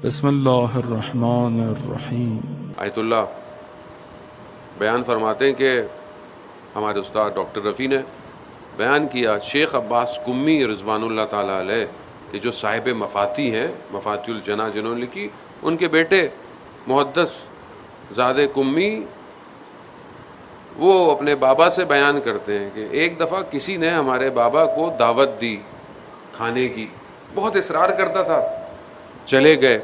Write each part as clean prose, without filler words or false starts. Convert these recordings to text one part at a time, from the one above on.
بسم اللہ الرحمن الرحیم۔ آیت اللہ بیان فرماتے ہیں کہ ہمارے استاد ڈاکٹر رفیع نے بیان کیا، شیخ عباس قمی رضوان اللہ تعالیٰ علیہ کہ جو صاحب مفاتی ہیں، مفاتی الجناح جنہوں نے لکھی، ان کے بیٹے محدث زادہ قمی وہ اپنے بابا سے بیان کرتے ہیں کہ ایک دفعہ کسی نے ہمارے بابا کو دعوت دی کھانے کی، بہت اصرار کرتا تھا، چلے گئے،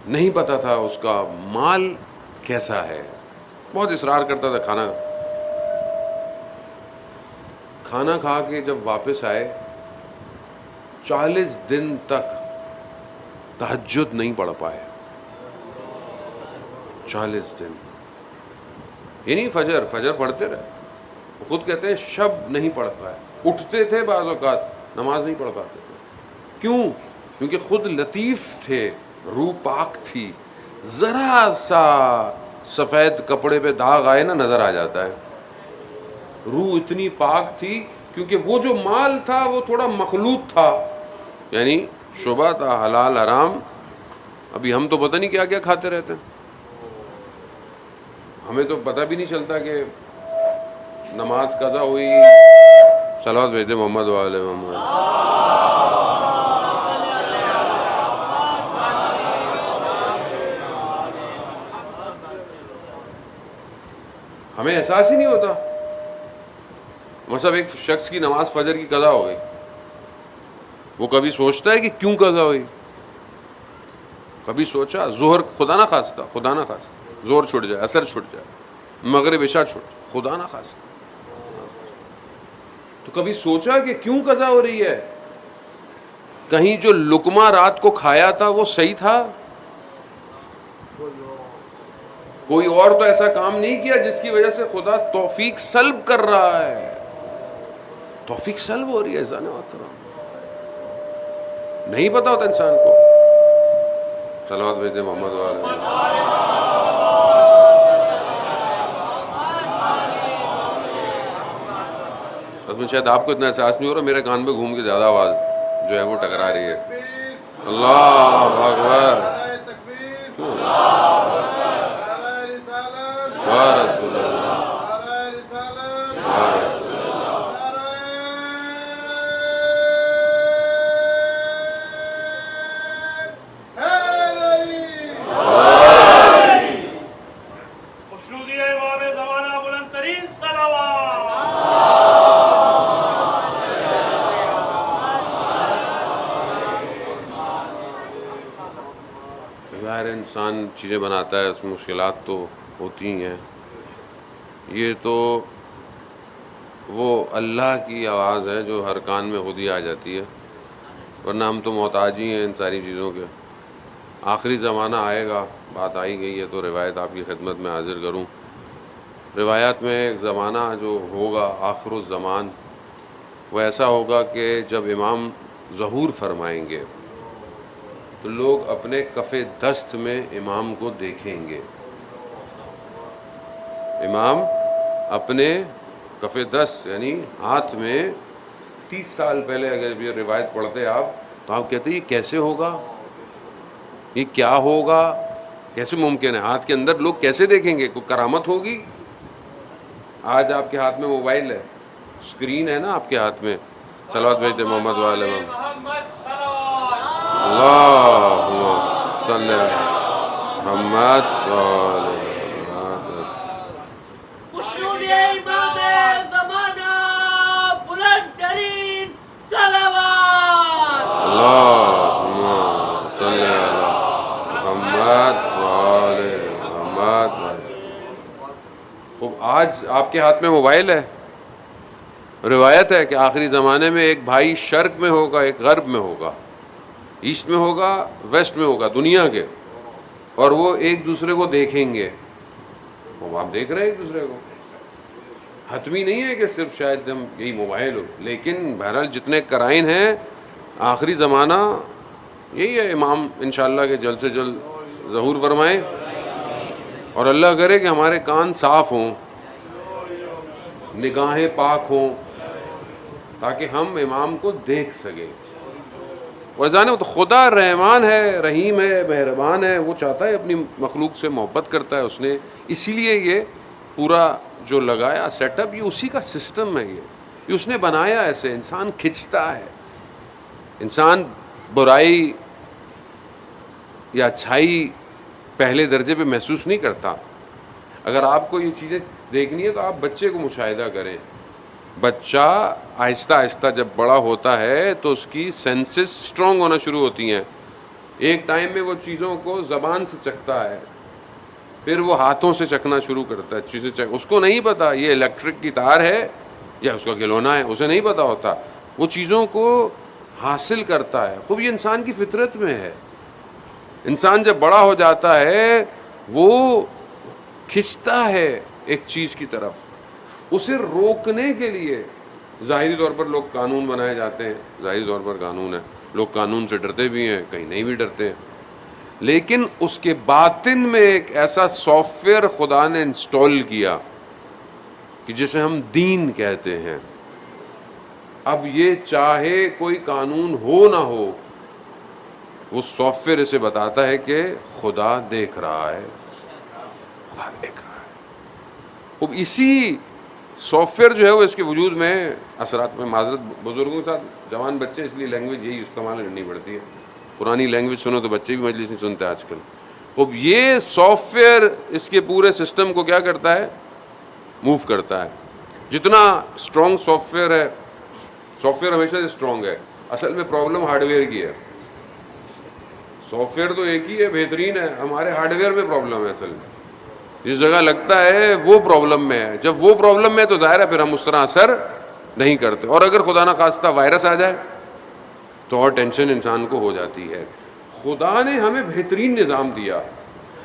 نہیں پتا تھا اس کا مال کیسا ہے، بہت اصرار کرتا تھا، کھانا کھا کے جب واپس آئے 40 دن تک تہجد نہیں پڑھ پائے، 40 دن، یعنی فجر پڑھتے رہے، خود کہتے ہیں شب نہیں پڑھ پائے، اٹھتے تھے بعض اوقات نماز نہیں پڑھ پاتے تھے، کیوں؟ کیونکہ خود لطیف تھے، روح پاک تھی، ذرا سا سفید کپڑے پہ داغ آئے نا نظر آ جاتا ہے، روح اتنی پاک تھی، کیونکہ وہ جو مال تھا وہ تھوڑا مخلوط تھا، یعنی شبہ تھا، حلال حرام، ابھی ہم تو پتہ نہیں کیا کیا کھاتے رہتے ہیں، ہمیں تو پتہ بھی نہیں چلتا کہ نماز قضا ہوئی، صلوات بھیج دے محمد وعلی محمد، ہمیں احساس ہی نہیں ہوتا۔ مثلا ایک شخص کی نماز فجر کی قضا ہو گئی، وہ کبھی سوچتا ہے کہ کیوں قضا ہوئی؟ کبھی سوچا؟ ظہر خدا نہ خواستہ ظہر چھوٹ جائے، عصر چھوٹ جائے، مغرب عشاء چھوٹ جائے، خدا نہ خواستہ، تو کبھی سوچا کہ کیوں قضا ہو رہی ہے؟ کہیں جو لقمہ رات کو کھایا تھا وہ صحیح تھا؟ کوئی اور تو ایسا کام نہیں کیا جس کی وجہ سے خدا توفیق سلب کر رہا ہے، توفیق سلب ہو رہی ہے، ایسا نہیں پتا ہوتا انسان کو۔ صلوات بھیج دیں محمد والے، اس میں شاید آپ کو اتنا احساس نہیں ہو رہا، میرے کان میں گھوم کے زیادہ آواز جو ہے وہ ٹکرا رہی ہے۔ اللہ اکبر، رسول اللہ، ظاہر انسان چیزیں بناتا ہے، اس میں مشکلات تو ہوتی ہی ہیں، یہ تو وہ اللہ کی آواز ہے جو ہر کان میں خود ہی آ جاتی ہے، ورنہ ہم تو محتاج ہی ہیں ان ساری چیزوں کے۔ آخری زمانہ آئے گا، بات آئی گئی ہے تو روایت آپ کی خدمت میں حاضر کروں۔ روایات میں ایک زمانہ جو ہوگا آخر الزمان، وہ ایسا ہوگا کہ جب امام ظہور فرمائیں گے تو لوگ اپنے کف دست میں امام کو دیکھیں گے، امام اپنے کف دست یعنی ہاتھ میں 30 سال پہلے اگر یہ روایت پڑھتے آپ تو آپ کہتے یہ کیسے ہوگا، یہ کیا ہوگا، کیسے ممکن ہے، ہاتھ کے اندر لوگ کیسے دیکھیں گے، کوئی کرامت ہوگی؟ آج آپ کے ہاتھ میں موبائل ہے، اسکرین ہے نا آپ کے ہاتھ میں، صلوات بھیج دے محمد والے اللہم صلی علی محمد والے اللہم صلی علی محمد والے محمد۔ آج آپ کے ہاتھ میں موبائل ہے، روایت ہے کہ آخری زمانے میں ایک بھائی شرق میں ہوگا، ایک غرب میں ہوگا، ایسٹ میں ہوگا، ویسٹ میں ہوگا، دنیا کے، اور وہ ایک دوسرے کو دیکھیں گے، وہ آپ دیکھ رہے ہیں ایک دوسرے کو، حتمی نہیں ہے کہ صرف شاید ہم یہی موبائل ہو، لیکن بہرحال جتنے قرائن ہیں آخری زمانہ یہی ہے، امام انشاءاللہ کہ جلد سے جلد ظہور فرمائیں، اور اللہ کرے کہ ہمارے کان صاف ہوں، نگاہیں پاک ہوں، تاکہ ہم امام کو دیکھ سکیں۔ وہ جانے تو خدا رحمان ہے، رحیم ہے، مہربان ہے، وہ چاہتا ہے اپنی مخلوق سے محبت کرتا ہے، اس نے اسی لیے یہ پورا جو لگایا سیٹ اپ، یہ اسی کا سسٹم ہے، یہ اس نے بنایا ایسے. انسان کھنچتا ہے، انسان برائی یا اچھائی پہلے درجے پہ محسوس نہیں کرتا. اگر آپ کو یہ چیزیں دیکھنی ہے تو آپ بچے کو مشاہدہ کریں. بچہ آہستہ آہستہ جب بڑا ہوتا ہے تو اس کی سینسز سٹرونگ ہونا شروع ہوتی ہیں. ایک ٹائم میں وہ چیزوں کو زبان سے چکھتا ہے، پھر وہ ہاتھوں سے چکھنا شروع کرتا ہے چیزیں اس کو نہیں پتا یہ الیکٹرک کی تار ہے یا اس کا کھلونا ہے، اسے نہیں پتا ہوتا. وہ چیزوں کو حاصل کرتا ہے. خوب یہ انسان کی فطرت میں ہے. انسان جب بڑا ہو جاتا ہے وہ کھنچتا ہے ایک چیز کی طرف. اسے روکنے کے لیے ظاہری طور پر لوگ قانون بنائے جاتے ہیں، ظاہری طور پر قانون ہے، لوگ قانون سے ڈرتے بھی ہیں، کہیں نہیں بھی ڈرتے ہیں، لیکن اس کے باطن میں ایک ایسا سافٹ ویئر خدا نے انسٹال کیا کہ جسے ہم دین کہتے ہیں. اب یہ چاہے کوئی قانون ہو نہ ہو، وہ سافٹ ویئر اسے بتاتا ہے کہ خدا دیکھ رہا ہے، خدا دیکھ رہا ہے. اب اسی سافٹ ویئر جو ہے وہ اس کے وجود میں اثرات میں معذرت بزرگوں کے ساتھ جوان بچے اس لیے لینگویج یہی استعمال کرنی پڑتی ہے. پرانی لینگویج سنو تو بچے بھی مجلس نہیں سنتے آج کل. اب یہ سافٹ ویئر اس کے پورے سسٹم کو کیا کرتا ہے؟ موو کرتا ہے. جتنا اسٹرانگ سافٹ ویئر ہے، سافٹ ویئر ہمیشہ سے اسٹرانگ ہے، اصل میں پرابلم ہارڈ ویئر کی ہے. سافٹ ویئر تو ایک ہی ہے، بہترین ہے، ہمارے ہارڈ ویئر میں پرابلم ہے. اصل میں جس جگہ لگتا ہے وہ پرابلم میں ہے. جب وہ پرابلم میں ہے تو ظاہر ہے پھر ہم اس طرح اثر نہیں کرتے. اور اگر خدا نہ خواستہ وائرس آ جائے تو اور ٹینشن انسان کو ہو جاتی ہے. خدا نے ہمیں بہترین نظام دیا.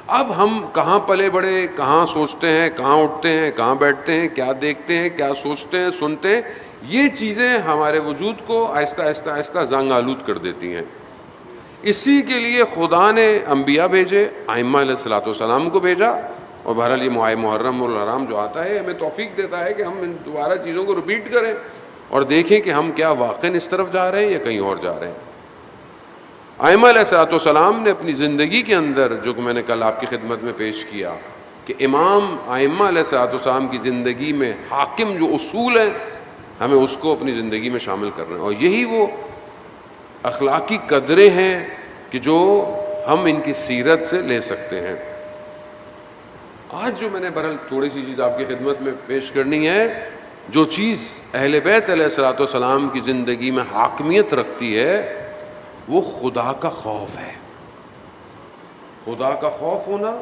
اب ہم کہاں پلے بڑے، کہاں سوچتے ہیں، کہاں اٹھتے ہیں، کہاں بیٹھتے ہیں، کیا دیکھتے ہیں، کیا سوچتے ہیں، سنتے ہیں، یہ چیزیں ہمارے وجود کو آہستہ آہستہ آہستہ زنگ آلود کر دیتی ہیں. اسی کے لیے خدا نے انبیاء بھیجے، ائمہ علیہ الصلوۃ والسلام کو بھیجا. اور بہرحال یہ ماہ محرم الحرام جو آتا ہے ہمیں توفیق دیتا ہے کہ ہم ان دوبارہ چیزوں کو رپیٹ کریں اور دیکھیں کہ ہم کیا واقعاً اس طرف جا رہے ہیں یا کہیں اور جا رہے ہیں. ائمہ علیہ الصلوۃ والسلام نے اپنی زندگی کے اندر، جو کہ میں نے کل آپ کی خدمت میں پیش کیا، کہ امام ائمہ علیہ الصلوۃ والسلام کی زندگی میں حاکم جو اصول ہیں ہمیں اس کو اپنی زندگی میں شامل کرنا ہے. اور یہی وہ اخلاقی قدریں ہیں کہ جو ہم ان کی سیرت سے لے سکتے ہیں. آج جو میں نے بہرحال تھوڑی سی چیز آپ کی خدمت میں پیش کرنی ہے، جو چیز اہل بیت علیہ الصلوۃ والسلام کی زندگی میں حاکمیت رکھتی ہے وہ خدا کا خوف ہے. خدا کا خوف ہونا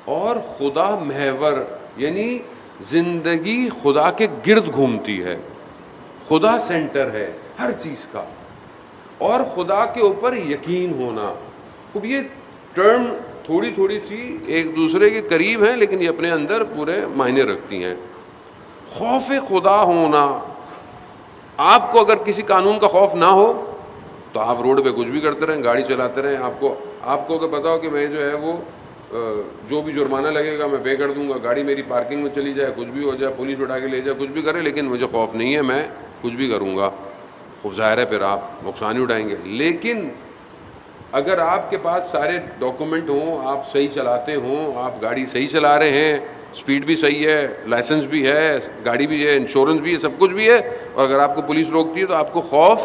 اور خدا محور، یعنی زندگی خدا کے گرد گھومتی ہے، خدا سینٹر ہے ہر چیز کا، اور خدا کے اوپر یقین ہونا. اب یہ ٹرم تھوڑی تھوڑی سی ایک دوسرے کے قریب ہیں لیکن یہ اپنے اندر پورے معنی رکھتی ہیں. خوف خدا ہونا. آپ کو اگر کسی قانون کا خوف نہ ہو تو آپ روڈ پہ کچھ بھی کرتے رہیں، گاڑی چلاتے رہیں. آپ کو اگر پتا ہو کہ میں جو ہے وہ جو بھی جرمانہ لگے گا میں پے کر دوں گا، گاڑی میری پارکنگ میں چلی جائے، کچھ بھی ہو جائے، پولیس اٹھا کے لے جائے، کچھ بھی کرے، لیکن مجھے خوف نہیں ہے، میں کچھ بھی کروں گا. خوب ظاہر ہے پھر آپ نقصان ہی اٹھائیں گے. لیکن اگر آپ کے پاس سارے ڈاکومنٹ ہوں، آپ صحیح چلاتے ہوں، آپ گاڑی صحیح چلا رہے ہیں، سپیڈ بھی صحیح ہے، لائسنس بھی ہے، گاڑی بھی ہے، انشورنس بھی ہے، سب کچھ بھی ہے، اور اگر آپ کو پولیس روکتی ہے تو آپ کو خوف